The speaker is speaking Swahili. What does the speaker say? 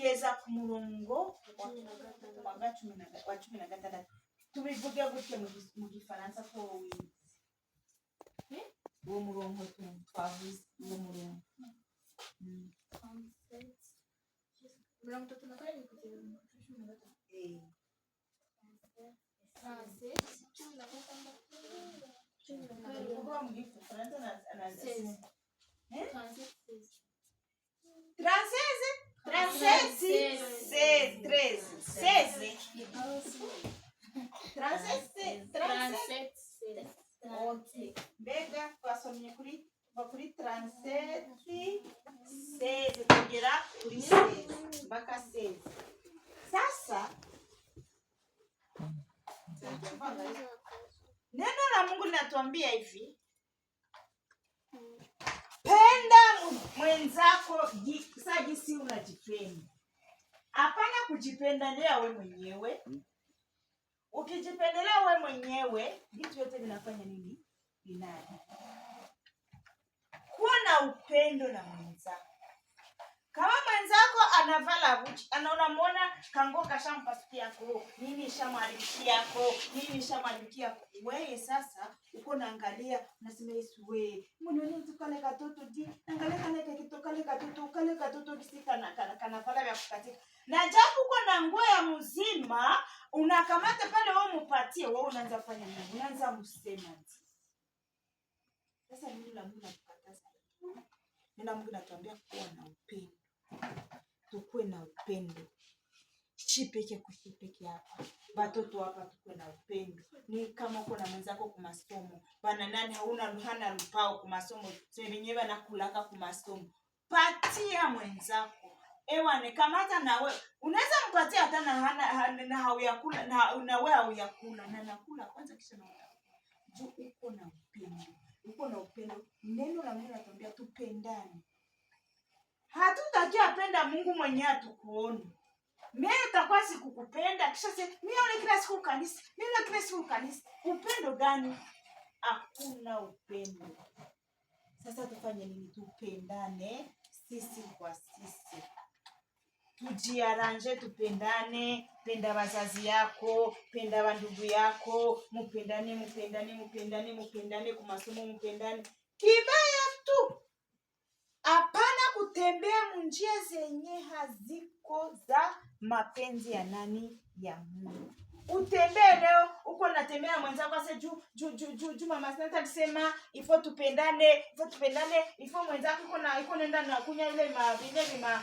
tugeza ku murongo wa 16 tubivuge gutya mu Gifaransa ko wize uwo murongo twavuze uwo murongo 37 mbega twasomye kuri 37 kugera kuri 16 mpaka 16. Sasa neno la Mungu linatuambia hivi, penda mwenzako jinsi unajipenda. Hapana kujipendelea wewe mwenyewe. Ukijipendelea wewe mwenyewe, vitu vyote vinafanya nini? Vinadi. Kuwa na upendo na mwenzako. Kama mwenzako anavala buchi, anaona kango kashampasukia yako, nini shamwalikia yako, nini shamwalikia wewe. Sasa uko naangalia, unasema Yesu wewe, mbona tukale katoto di, angalia kale katoto kisika kana vala vya kukatika. Na japo uko na nguo ya mzima, unakamata pale wewe mupatie, wewe unaanza kufanya nini? Unaanza msema. Sasa nini la Mungu anakataza? Neno la Mungu linatuambia kuwa na upendo. Tukue na upendo. Shipeke hapa. Watoto hapa tukue na upendo. Ni kama uko na mwenzako kwa masomo. Bana nani hana rupao kwa masomo. Sasa wenyewe nakulaka kwa masomo. Patia mwenzako. Ewane kamata na wewe. Unaweza mpatia hata na hauyakula na wewe hauyakula na nakula kwanza kisha na wewe. Juu uko na upendo. Uko na upendo. Neno la Mungu linatuambia tupendane. Hatutakia penda Mungu mwenyewe atukuone. Mimi nitakuwa sikukupenda kisha sema mimi ole kila siku kanisa. Mimi ole kila siku kanisa. Upendo gani? Hakuna upendo. Sasa tufanye nini? Tupendane sisi kwa sisi. Tujiaranje tupendane, penda wazazi yako, penda wandugu yako, mupendane kwa masomo mpendane. Kibaya tu. Hapana kutembea njia zenye haziko za mapenzi ya nani? Ya Mungu. Utembee leo uko natembea mwenzako ase juu mama Santa alisema ifo tupendane, ifo mwenzako iko nenda na kunya ile